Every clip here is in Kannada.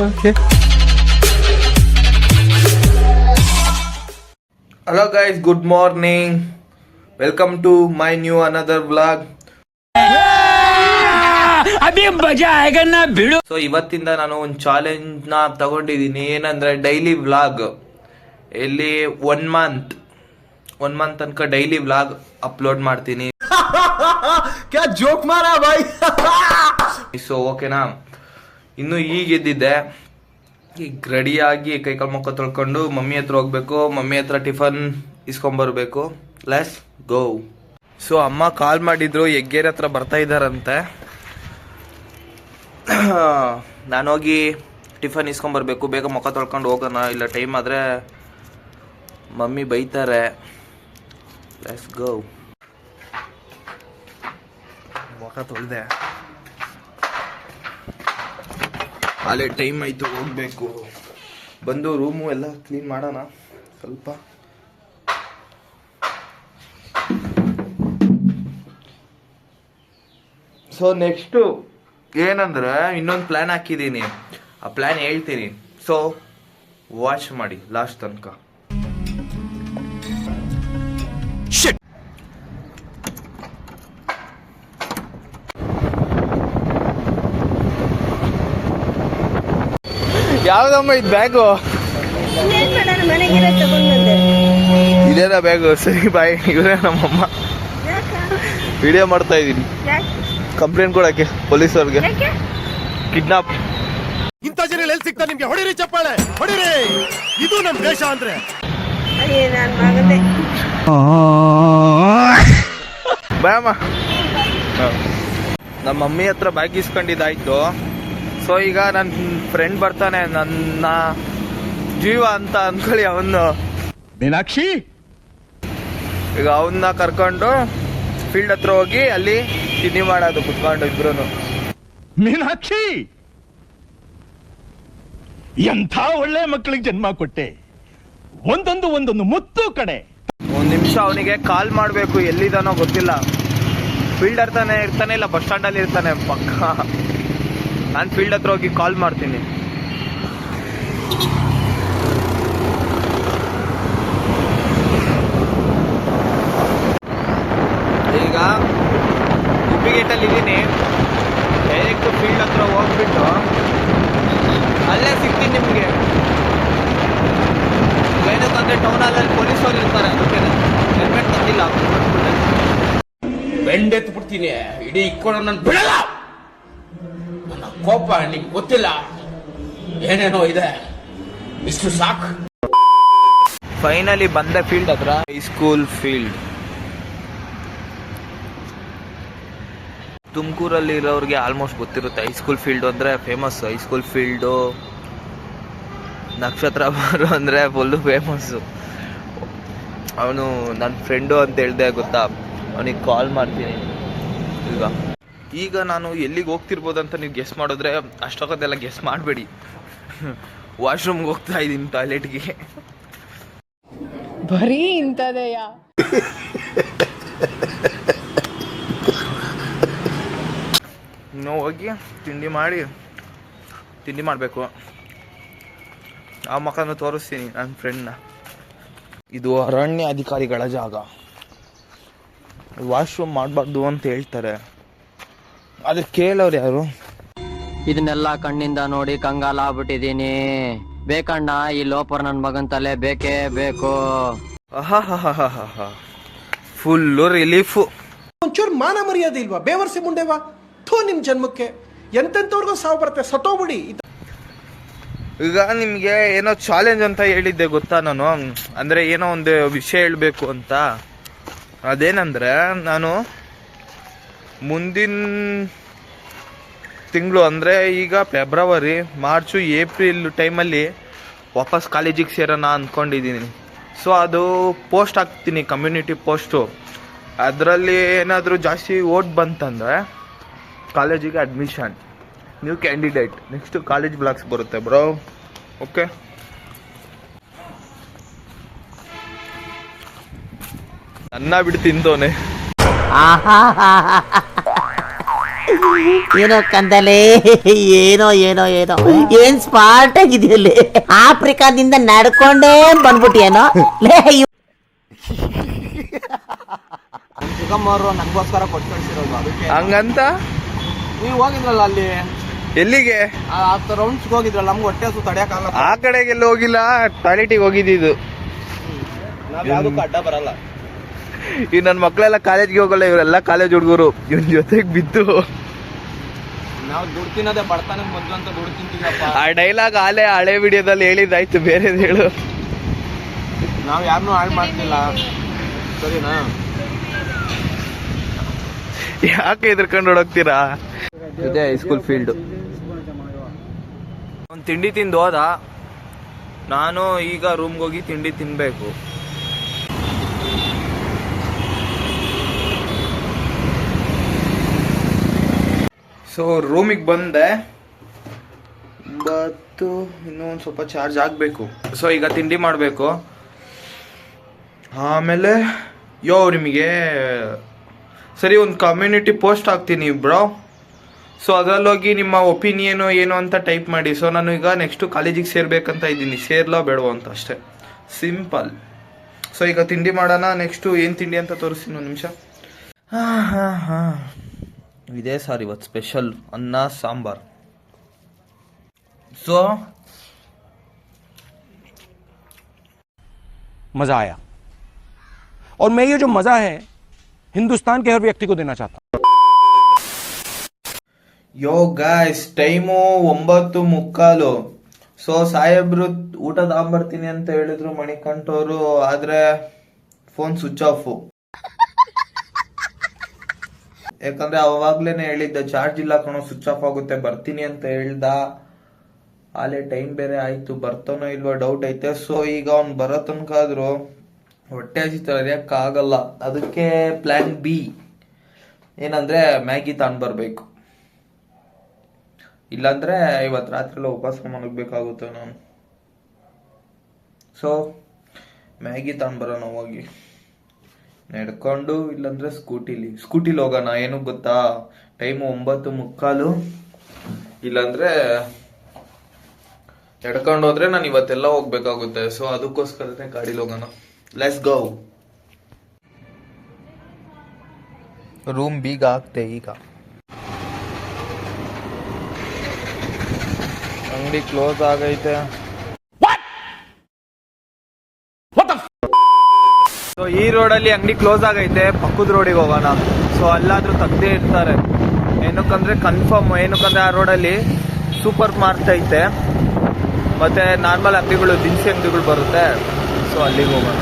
Okay. Hello guys, good morning. Welcome to my new another vlog. Abhi ಮಜಾ ಆएगा ना ಬಿಡು. ಸೊ ಇವತ್ತಿಂದ ನಾನು ಒಂದು ಚಾಲೆಂಜ್ ನ ತಗೊಂಡಿದ್ದೀನಿ. ಏನಂದ್ರೆ ಡೈಲಿ ವ್ಲಾಗ್, ಇಲ್ಲಿ 1 ಮಂತ್ ತನಕ ಡೈಲಿ ವ್ಲಾಗ್ ಅಪ್ಲೋಡ್ ಮಾಡ್ತೀನಿ. ಕ್ಯಾ ಜೋಕ್ ಮಾರಾ ಬಾಯ್. ಸೊ ಓಕೆನಾ, ಇನ್ನು ಈಗ ಎದ್ದಿದ್ದೆ, ಈಗ ರೆಡಿಯಾಗಿ ಕೈಕಾಲು ಮುಖ ತೊಳ್ಕೊಂಡು ಮಮ್ಮಿ ಹತ್ರ ಹೋಗ್ಬೇಕು. ಮಮ್ಮಿ ಹತ್ರ ಟಿಫನ್ ಇಸ್ಕೊಂಬರ್ಬೇಕು. Let's go. ಸೊ ಅಮ್ಮ ಕಾಲ್ ಮಾಡಿದ್ರು, ಹೆಗ್ಗೇರಿ ಹತ್ರ ಬರ್ತಾ ಇದ್ದಾರಂತೆ. ನಾನು ಹೋಗಿ ಟಿಫನ್ ಇಸ್ಕೊಂಬರ್ಬೇಕು. ಬೇಗ ಮುಖ ತೊಳ್ಕೊಂಡು ಹೋಗೋಣ, ಇಲ್ಲ ಟೈಮ್ ಆದರೆ ಮಮ್ಮಿ ಬೈತಾರೆ. Let's go. ಮುಖ ತೊಳ್ದೆ, ಅಲ್ಲೇ ಟೈಮ್ ಆಯಿತು, ಹೋಗ್ಬೇಕು. ಬಂದು ರೂಮು ಎಲ್ಲ ಕ್ಲೀನ್ ಮಾಡೋಣ ಸ್ವಲ್ಪ. ಸೊ ನೆಕ್ಸ್ಟು ಏನಂದ್ರೆ ಇನ್ನೊಂದು ಪ್ಲ್ಯಾನ್ ಹಾಕಿದ್ದೀನಿ. ಆ ಪ್ಲ್ಯಾನ್ ಹೇಳ್ತೀನಿ. ಸೊ ವಾಚ್ ಮಾಡಿ ಲಾಸ್ಟ್ ತನಕ. ಯಾವ್ದಮ್ಮ ಇದು ಬ್ಯಾಗು? ಇದೇನಾ ಬ್ಯಾಗು? ಸರಿ ಬಾಯ್. ಇವರೇ ನಮ್ಮಮ್ಮ. ವಿಡಿಯೋ ಮಾಡ್ತಾ ಇದ್ದೀನಿ, ಕಂಪ್ಲೇಂಟ್ ಕೊಡಕ್ಕೆ ಪೊಲೀಸವ್ರಿಗೆ. ಕಿಡ್ನಾಪ್. ಇಂಥ ಜನ ಎಲ್ಲಿ ಸಿಗ್ತಾರೆ ನಿಮ್ಗೆ? ಹೊಡಿರಿ ಚಪ್ಪಾಳೆ, ಹೊಡಿರಿ. ಇದು ನಮ್ ದೇಶ ಅಂದ್ರೆ. ಬಾಯಮ್ಮ. ನಮ್ಮ ಮಮ್ಮಿ ಹತ್ರ ಬ್ಯಾಗ್ ಇಸ್ಕೊಂಡಿದ್ದಾಯ್ತು. ಸೊ ಈಗ ನನ್ನ ಫ್ರೆಂಡ್ ಬರ್ತಾನೆ, ನನ್ನ ಜೀವ ಅಂತ ಅನ್ಕೊಳ್ಳಿ ಅವನು. ಮೀನಾಕ್ಷಿ, ಈಗ ಅವನ್ನ ಕರ್ಕೊಂಡು ಫೀಲ್ಡ್ ಹತ್ರ ಹೋಗಿ ಅಲ್ಲಿ ತಿಂಡಿ ಮಾಡೋದು ಕುತ್ಕೊಂಡು ಇಬ್ರು. ಮೀನಾಕ್ಷಿ, ಎಂಥ ಒಳ್ಳೆ ಮಕ್ಕಳಿಗೆ ಜನ್ಮ ಕೊಟ್ಟೆ. ಒಂದೊಂದು ಮುತ್ತು ಕಡೆ. 1 ನಿಮಿಷ ಅವನಿಗೆ ಕಾಲ್ ಮಾಡಬೇಕು. ಎಲ್ಲಿದ್ದಾನೋ ಗೊತ್ತಿಲ್ಲ. ಫೀಲ್ಡ್ ಇರ್ತಾನೆ ಇಲ್ಲ ಬಸ್ ಸ್ಟ್ಯಾಂಡಲ್ಲಿ ಇರ್ತಾನೆ ಪಕ್ಕ. ನಾನು ಫೀಲ್ಡ್ ಹತ್ರ ಹೋಗಿ ಕಾಲ್ ಮಾಡ್ತೀನಿ. ಈಗ ಉಪ್ಪಿಗೇಟಲ್ಲಿ ಇದ್ದೀನಿ. ಡೈರೆಕ್ಟ್ ಫೀಲ್ಡ್ ಹತ್ರ ಹೋಗ್ಬಿಟ್ಟು ಅಲ್ಲೇ ಸಿಗ್ತೀನಿ ನಿಮಗೆ. ಏನಕ್ಕಂದ್ರೆ ಟೌನ್ ಹಾಲಲ್ಲಿ ಪೊಲೀಸವ್ರು ಇರ್ತಾರೆ, ಅದಕ್ಕೆ ಹೆಲ್ಮೆಟ್ ತಂದಿಲ್ಲ. ಬೆಂಡೆತ್ತು ಬಿಡ್ತೀನಿ, ಇಡೀ ಇಕ್ಕೊಂಡು ನನ್ನ ಬಿಡಲ್ಲ. ನನ್ನ ಕೋಪ ನಿಂಗೆ ಗೊತ್ತಿಲ್ಲ, ಏನೇನೋ ಇದೆ, ಇಷ್ಟು ಸಾಕು. ಫೈನಲಿ ಬಂದೆ ಫೀಲ್ಡ್ ಹತ್ರ. ಹೈಸ್ಕೂಲ್ ಫೀಲ್ಡ್ ತುಮಕೂರಲ್ಲಿ ಇರೋರಿಗೆ ಆಲ್ಮೋಸ್ಟ್ ಗೊತ್ತಿರುತ್ತೆ. ಹೈಸ್ಕೂಲ್ ಫೀಲ್ಡು ಅಂದರೆ ಫೇಮಸ್. ಹೈಸ್ಕೂಲ್ ಫೀಲ್ಡು, ನಕ್ಷತ್ರ ಬಾರು ಅಂದರೆ ಫುಲ್ಲು ಫೇಮಸ್ಸು. ಅವನು ನನ್ನ ಫ್ರೆಂಡು ಅಂತ ಹೇಳ್ದೆ ಗೊತ್ತಾ. ಅವನಿಗೆ ಕಾಲ್ ಮಾಡ್ತೀನಿ ಈಗ ನಾನು ಎಲ್ಲಿಗೆ ಹೋಗ್ತಿರ್ಬೋದು ಅಂತ ನೀವು ಗೆಸ್ ಮಾಡಿದ್ರೆ ಅಷ್ಟೊಂದೆಲ್ಲ ಗೆಸ್ ಮಾಡಬೇಡಿ. ವಾಶ್ರೂಮ್ಗೆ ಹೋಗ್ತಾ ಇದ್ದೀನಿ, ಟಾಯ್ಲೆಟ್ಗೆ. ಬರೀ ಇಂಥದೆಯಾ? ನಾವು ಹೋಗಿ ತಿಂಡಿ ಮಾಡಬೇಕು. ಆ ಮಕ್ಕಳನ್ನು ತೋರಿಸ್ತೀನಿ ನನ್ನ ಫ್ರೆಂಡ್ನ. ಇದು ಅರಣ್ಯ ಅಧಿಕಾರಿಗಳ ಜಾಗ. ವಾಶ್ರೂಮ್ ಮಾಡಬಾರ್ದು ಅಂತ ಹೇಳ್ತಾರೆ, ಅದಕ್ಕೆ ಕೇಳೋರು ಯಾರು? ಇದನ್ನೆಲ್ಲ ಕಣ್ಣಿಂದ ನೋಡಿ ಕಂಗಾಲ ಆಗ್ಬಿಟ್ಟಿದೀನಿ. ಬೇಕಣ್ಣ, ಈ ಲೋಪರ್ ನನ್ ಮಗನ್ ತಲೆ ಬೇಕೇ ಬೇಕು. Full relief. ಒಂಚೂರು ಮಾನ ಮರ್ಯಾದೆ ಇಲ್ವಾ? ಬೇವರ್ಸಿ ಮುಂಡೆವಾ ಥೂ ನಿಮ್ ಜನ್ಮಕ್ಕೆ. ಎಂತೆಂತವ್ರಿಗೂ ಸಾವು ಬರುತ್ತೆ, ಸತ್ತೋಗ್ಬಿಡಿ. ಈಗ ನಿಮಗೆ ಏನೋ ಚಾಲೆಂಜ್ ಅಂತ ಹೇಳಿದ್ದೆ ಗೊತ್ತಾ ನಾನು. ಅಂದರೆ ಏನೋ ಒಂದು ವಿಷಯ ಹೇಳಬೇಕು ಅಂತ. ಅದೇನಂದರೆ, ನಾನು ಮುಂದಿನ ತಿಂಗಳು ಅಂದರೆ ಈಗ ಫೆಬ್ರವರಿ, ಮಾರ್ಚು, ಏಪ್ರಿಲ್ ಟೈಮಲ್ಲಿ ವಾಪಸ್ ಕಾಲೇಜಿಗೆ ಸೇರೋಣ ಅಂದ್ಕೊಂಡಿದ್ದೀನಿ. ಸೊ ಅದು ಪೋಸ್ಟ್ ಹಾಕ್ತೀನಿ, ಕಮ್ಯುನಿಟಿ ಪೋಸ್ಟು. ಅದರಲ್ಲಿ ಏನಾದರೂ ಜಾಸ್ತಿ ಓಟ್ ಬಂತಂದರೆ ಕಾಲೇಜಿಗೆ admission, new candidate. Next college blogs ಬರುತ್ತೆ ಬ್ರೋ. ಓಕೆ, ಅನ್ನ ಬಿಟ್ಟು ತಿಂತವನೆ. ಏನೋ ಕಂದಲೆ ಏನೋ ಏನೋ ಏನೋ ಏನ್ ಸ್ಮಾರ್ಟ್ ಆಗಿದೆಯಲ್ಲಿ ಆಫ್ರಿಕಾದಿಂದ ನಡ್ಕೊಂಡೇ ಬಂದ್ಬಿಟ್ಟಿಯೇನೋ ಲೇ ಚಿಕ್ಕಮ್ಮವರು ನನಗೋಸ್ಕರ ಕೊಟ್ಟು ಕಳಿಸಿರೋದು ಅದಕ್ಕೆ. ಹಂಗಂತ ನೀವು ಹೋಗಿದ್ರಲ್ಲ ಅಲ್ಲಿ ಎಲ್ಲಿಗೆ? ರೌಂಡ್ಸ್ಗೆ ಹೋಗಿದ್ರಲ್ಲ, ನಮ್ಗೆ ಹೊಟ್ಟೆ ಹಸು ತಡೆಯಕ್ಕಾಗಲ್ಲ. ಆ ಕಡೆಗೆಲ್ಲ ಹೋಗಿಲ್ಲ, ಟಾಯ್ಲೆಟಿಗೆ ಹೋಗಿದ್ದು. ನಾವ್ ಯಾವ್ದಕ್ಕೂ ಅಡ್ಡ ಬರಲ್ಲ. ಈ ನನ್ನ ಮಕ್ಕಳೆಲ್ಲ ಕಾಲೇಜ್ಗೆ ಹೋಗಲ್ಲ, ಇವರೆಲ್ಲ ಕಾಲೇಜ್ ಹುಡುಗರು ಇವನ್ ಜೊತೆಗೆ ಬಿದ್ದು. ನಾವು ದುಡ್ಡು ತಿನ್ನೋದೇ ಬಡತನಕ್ಕೆ ಮೊದ್ಲು ಅಂತ ದುಡ್ಡು ತಿಂತೀವಪ್ಪ. ಆ ಡೈಲಾಗ್ ಹಳೆ ವಿಡಿಯೋದಲ್ಲಿ ಹೇಳಿದ್ದಾಯ್ತು, ಬೇರೆದು ಹೇಳು. ನಾವು ಯಾರನ್ನೂ ಹಾಳು ಮಾಡ್ತಿಲ್ಲ, ಸರಿನಾ? ಯಾಕೆ ಎದ್ರಕೊಂಡು ಹೊಡೋಗ್ತೀರಾ? ಇದೇ ಹೈಸ್ಕೂಲ್ ಫೀಲ್ಡ್. ಒಂದು ತಿಂಡಿ ತಿಂದು ಹೋದ, ನಾನು ಈಗ ರೂಮ್ಗೆ ಹೋಗಿ ತಿಂಡಿ ತಿನ್ಬೇಕು. ಸೊ ರೂಮಿಗೆ ಬಂದೆ, ಬತ್ತು ಇನ್ನೂ ಒಂದು ಸ್ವಲ್ಪ ಚಾರ್ಜ್ ಆಗಬೇಕು. ಸೊ ಈಗ ತಿಂಡಿ ಮಾಡಬೇಕು. ಆಮೇಲೆ ನಿಮಗೆ ಸರಿ ಒಂದು ಕಮ್ಯುನಿಟಿ ಪೋಸ್ಟ್ ಹಾಕ್ತೀನಿ ಬ್ರೋ. ಸೊ ಅದರಲ್ಲೋಗಿ ನಿಮ್ಮ ಒಪಿನಿಯನು ಏನು ಅಂತ ಟೈಪ್ ಮಾಡಿ. ಸೊ ನಾನು ಈಗ ನೆಕ್ಸ್ಟು ಕಾಲೇಜಿಗೆ ಸೇರ್ಬೇಕಂತ ಇದ್ದೀನಿ, ಸೇರ್ಲೋ ಬೇಡವೋ ಅಂತ ಅಷ್ಟೇ, ಸಿಂಪಲ್. ಸೊ ಈಗ ತಿಂಡಿ ಮಾಡೋಣ. ನೆಕ್ಸ್ಟು ಏನು ತಿಂಡಿ ಅಂತ ತೋರಿಸ್ತೀನಿ ಒಂದು ನಿಮಿಷ. ಹಾಂ ಇದೇ ಸರ್ ಇವತ್ತು ಸ್ಪೆಷಲ್ ಅನ್ನ ಸಾಂಬಾರ್. ಸೊ मजा आया और मैं ये जो मजा है हिंदुस्तान के हर व्यक्ति को देना चाहता हूं. ಯೋ ಗಾಯ್ಸ್, ಟೈಮು 9:45. ಸೊ ಸಾಹೇಬ್ರು ಊಟ ತಗೊಂಬರ್ತೀನಿ ಅಂತ ಹೇಳಿದ್ರು ಮಣಿಕಂಠವರು, ಆದ್ರೆ ಫೋನ್ ಸ್ವಿಚ್ ಆಫು. ಯಾಕಂದ್ರೆ ಅವಾಗ್ಲೇನೆ ಹೇಳಿದ್ದ, ಚಾರ್ಜ್ ಇಲ್ಲ ಕಣೋ, ಸ್ವಿಚ್ ಆಫ್ ಆಗುತ್ತೆ, ಬರ್ತೀನಿ ಅಂತ ಹೇಳ್ದ. ಆಲೆ ಟೈಮ್ ಬೇರೆ ಆಯ್ತು, ಬರ್ತಾನೋ ಇಲ್ವಾ ಡೌಟ್ ಐತೆ. ಸೊ ಈಗ ಅವ್ನು ಬರೋ ತನಕ ಆದ್ರೂ ಹೊಟ್ಟೆ ಹಸಿತಕ್ಕ, ಅದಕ್ಕೆ ಪ್ಲಾನ್ ಬಿ ಏನಂದ್ರೆ ಮ್ಯಾಗಿ ತಗೊಂಡ್ಬರ್ಬೇಕು. ಇಲ್ಲಾಂದ್ರೆ ಇವತ್ತು ರಾತ್ರಿ ಎಲ್ಲ ಉಪವಾಸ ಮಲಗಬೇಕಾಗುತ್ತೆ ನಾನು. ಸೊ ಮ್ಯಾಗಿ ತಗೊಂಡ್ಬರೋಣ ಹೋಗಿ ನಡ್ಕೊಂಡು, ಇಲ್ಲಾಂದ್ರೆ ಸ್ಕೂಟಿಲಿ ಹೋಗೋಣ. ಏನು ಗೊತ್ತಾ, ಟೈಮು 9:45. ಇಲ್ಲಾಂದ್ರೆ ನಡ್ಕೊಂಡು ಹೋದ್ರೆ ನಾನು ಇವತ್ತೆಲ್ಲ ಹೋಗ್ಬೇಕಾಗುತ್ತೆ. ಸೊ ಅದಕ್ಕೋಸ್ಕರನೇ ಗಾಡಿಲಿ ಹೋಗೋಣ. Let's go. ರೂಮ್ ಬೀಗ ಆಗ್ತೆ ಈಗ. ಅಂಗಡಿ ಕ್ಲೋಸ್ ಆಗೈತೆ. ಸೊ ಈ ರೋಡಲ್ಲಿ ಅಂಗಡಿ ಕ್ಲೋಸ್ ಆಗೈತೆ, ಪಕ್ಕದ ರೋಡಿಗೆ ಹೋಗೋಣ. ಸೊ ಅಲ್ಲಾದ್ರೂ ತೆಗ್ದೇ ಇರ್ತಾರೆ. ಏನಕ್ಕಂದ್ರೆ ಕನ್ಫರ್ಮ್, ಏನಕ್ಕಂದ್ರೆ ಆ ರೋಡಲ್ಲಿ ಸೂಪರ್ ಮಾರ್ಟ್ ಐತೆ, ಮತ್ತೆ ನಾರ್ಮಲ್ ಅಂಗಡಿಗಳು, ದಿನಸಿ ಅಂಗಡಿಗಳು ಬರುತ್ತೆ. ಸೊ ಅಲ್ಲಿಗೆ ಹೋಗೋಣ.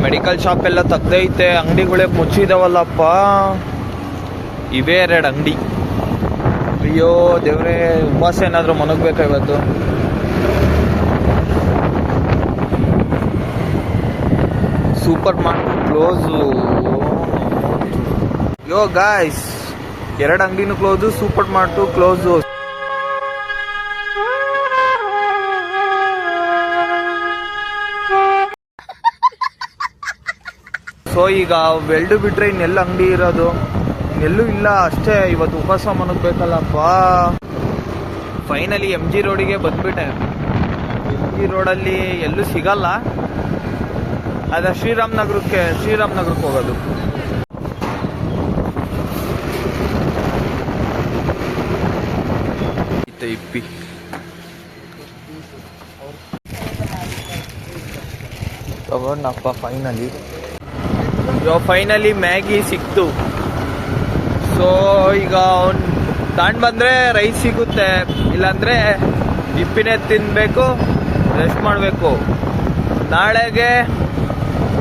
ಮೆಡಿಕಲ್ ಶಾಪ್ ಎಲ್ಲ ತೆಗ್ದೈತೆ, ಅಂಗಡಿಗಳೇ ಮುಚ್ಚಿದಾವಲ್ಲಪ್ಪ. ಇವೇ 2 ಅಂಗಡಿ. ಅಯ್ಯೋ ದೇವ್ರೇ, ಉಪವಾಸ ಏನಾದರೂ ಮನಗಬೇಕಾ ಇವತ್ತು. Supermarket close. Yo guys, 2 ಅಂಗಡಿನೂ close, super mart close. So ಈಗ ವೆಲ್ಡು ಬಿಟ್ರೆ ಇನ್ನೆಲ್ಲ ಅಂಗಡಿ ಇರೋದು, ಇನ್ನೆಲ್ಲೂ ಇಲ್ಲ ಅಷ್ಟೇ. ಇವತ್ತು ಉಪವಾಸ ಮನಗಬೇಕಲ್ಲಪ್ಪ. ಫೈನಲಿ MG ರೋಡಿಗೆ ಬಂದ್ಬಿಟ್ಟೆ. MG ರೋಡಲ್ಲಿ ಎಲ್ಲೂ ಸಿಗಲ್ಲ, ಅದ ಶ್ರೀರಾಮನಗರಕ್ಕೆ ಹೋಗೋದು. ಇಪ್ಪಿ ತಗೊಂಡಪ್ಪ ಫೈನಲಿ ಮ್ಯಾಗಿ ಸಿಕ್ತು. ಸೊ ಈಗ ಅವ್ನು ತಗೊಂಡು ಬಂದರೆ ರೈಸ್ ಸಿಗುತ್ತೆ, ಇಲ್ಲಾಂದರೆ ಇಪ್ಪಿನೇ ತಿನ್ನಬೇಕು, ರೆಸ್ಟ್ ಮಾಡಬೇಕು. ನಾಳೆಗೆ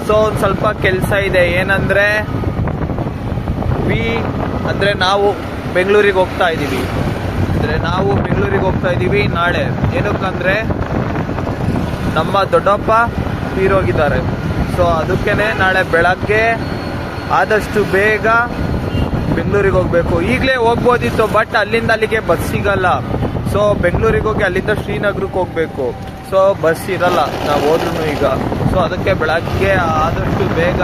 ಸೊ ಒಂದು ಸ್ವಲ್ಪ ಕೆಲಸ ಇದೆ. ಏನಂದರೆ ಅಂದರೆ ನಾವು ಬೆಂಗಳೂರಿಗೆ ಹೋಗ್ತಾ ಇದ್ದೀವಿ ನಾಳೆ. ಏನಕ್ಕಂದರೆ ನಮ್ಮ ದೊಡ್ಡಪ್ಪ ತೀರೋಗಿದ್ದಾರೆ. ಸೊ ಅದಕ್ಕೇ ನಾಳೆ ಬೆಳಗ್ಗೆ ಆದಷ್ಟು ಬೇಗ ಬೆಂಗಳೂರಿಗೆ ಹೋಗಬೇಕು. ಈಗಲೇ ಹೋಗ್ಬೋದಿತ್ತು, ಬಟ್ ಅಲ್ಲಿಂದ ಅಲ್ಲಿಗೆ ಬಸ್ ಸಿಗಲ್ಲ. ಸೊ ಬೆಂಗಳೂರಿಗೆ ಹೋಗಿ ಅಲ್ಲಿಂದ ಶ್ರೀನಗರಕ್ಕೆ ಹೋಗ್ಬೇಕು. ಸೊ ಬಸ್ ಇರಲ್ಲ ನಾವು ಹೋದ್ರೂ ಈಗ. ಸೊ ಅದಕ್ಕೆ ಬೆಳಗ್ಗೆ ಆದಷ್ಟು ಬೇಗ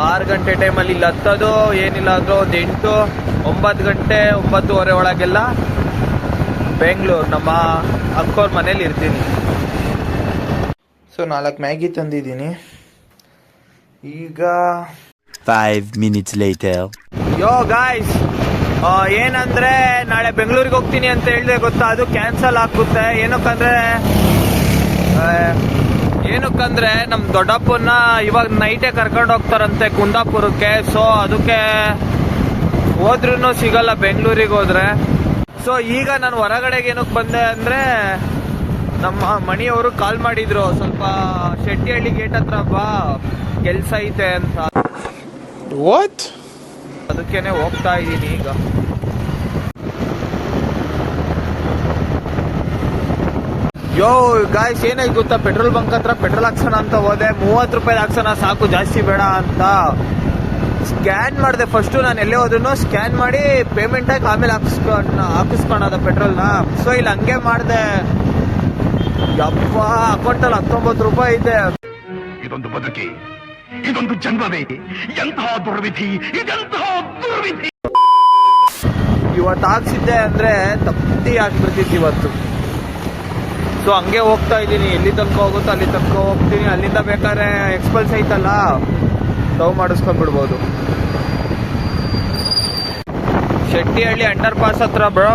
6 ಗಂಟೆ ಟೈಮಲ್ಲಿ ಇಲ್ಲಿ ಹತ್ತೋದು, ಏನಿಲ್ಲ ಅಂದರೂ ಒಂದು 8-9 ಗಂಟೆ 9:30 ಒಳಗೆಲ್ಲ ಬೆಂಗಳೂರು ನಮ್ಮ ಅಕ್ಕೋರ್ ಮನೇಲಿ ಇರ್ತೀನಿ. ಸೊ 4 ಮ್ಯಾಗಿ ತಂದಿದ್ದೀನಿ. ಈಗ 5 minutes later. ಯೋ ಗಾಯ್ಸ್, ಏನಂದ್ರೆ ನಾಳೆ ಬೆಂಗಳೂರಿಗೆ ಹೋಗ್ತೀನಿ ಅಂತ ಹೇಳಿದೆ ಗೊತ್ತಾ, ಅದು ಕ್ಯಾನ್ಸಲ್ ಆಗುತ್ತೆ. ಏನಕ್ಕಂದ್ರೆ ನಮ್ಮ ದೊಡ್ಡಪ್ಪನ ಇವಾಗ ನೈಟೇ ಕರ್ಕೊಂಡು ಹೋಗ್ತಾರಂತೆ ಕುಂದಾಪುರಕ್ಕೆ. ಸೊ ಅದಕ್ಕೆ ಹೋದ್ರೂ ಸಿಗಲ್ಲ ಬೆಂಗಳೂರಿಗೆ ಹೋದ್ರೆ. ಸೊ ಈಗ ನಾನು ಹೊರಗಡೆಗೆ ಏನಕ್ಕೆ ಬಂದೆ ಅಂದರೆ, ನಮ್ಮ ಮಣಿಯವರು ಕಾಲ್ ಮಾಡಿದ್ರು, ಸ್ವಲ್ಪ ಶೆಟ್ಟಿಹಳ್ಳಿ ಗೇಟ್ ಹತ್ರ ಬಾ ಕೆಲಸ ಐತೆ ಅಂತ. ವಾಟ್? ಅದಕ್ಕೇನೆ ಹೋಗ್ತಾ ಇದ್ದೀನಿ ಈಗ. ಯೋ ಗಾಯ್ಸ್, ಏನಾಯ್ತು ಗೊತ್ತಾ, ಪೆಟ್ರೋಲ್ ಬಂಕ್ ಹತ್ರ ಪೆಟ್ರೋಲ್ ಹಾಕ್ಸೋಣ ಅಂತ ಹೋದೆ. 30 ರೂಪಾಯಿ ಹಾಕ್ಸೋಣ ಸಾಕು, ಜಾಸ್ತಿ ಬೇಡ ಅಂತ ಸ್ಕ್ಯಾನ್ ಮಾಡಿದೆ. ಫಸ್ಟು ನಾನು ಎಲ್ಲೇ ಹೋದ್ರೂ ಸ್ಕ್ಯಾನ್ ಮಾಡಿ ಪೇಮೆಂಟ್ ಆಗಿ ಆಮೇಲೆ ಹಾಕಿಸ್ಕೊಳೋದ ಪೆಟ್ರೋಲ್ನ. ಸೊ ಇಲ್ಲಿ ಹಂಗೆ ಮಾಡಿದೆ. ಯಪ್ಪ, ಅಕೌಂಟಲ್ಲಿ 19 ರೂಪಾಯಿ ಇದೆ. ಇದೊಂದು ಬದುಕಿ, ಇದೊಂದು ಜನ್ಮವೇ, ಎಂತಹ ದುರ್ವಿಧಿ, ಇದೆಂತಹ ದುರ್ವಿಧಿ. ಇವತ್ತು ಹಾಕ್ಸಿದ್ದೆ ಅಂದರೆ ತಪ್ಪಿ ಹಾಕ್ಬಿಡ್ತಿತ್ತು ಇವತ್ತು. ಸೊ ಹಂಗೆ ಹೋಗ್ತಾ ಇದ್ದೀನಿ, ಎಲ್ಲಿ ತನಕ ಹೋಗುತ್ತೋ ಅಲ್ಲಿ ತನಕ ಹೋಗ್ತೀನಿ. ಅಲ್ಲಿಂದ ಬೇಕಾದ್ರೆ ಎಕ್ಸ್ಪಲ್ಸ್ ಐತಲ್ಲ, ಟವ್ ಮಾಡಿಸ್ಕೊಂಡ್ಬಿಡ್ಬೋದು. ಶೆಟ್ಟಿಹಳ್ಳಿ ಅಂಡರ್ ಪಾಸ್ ಹತ್ರ ಬ್ರೋ.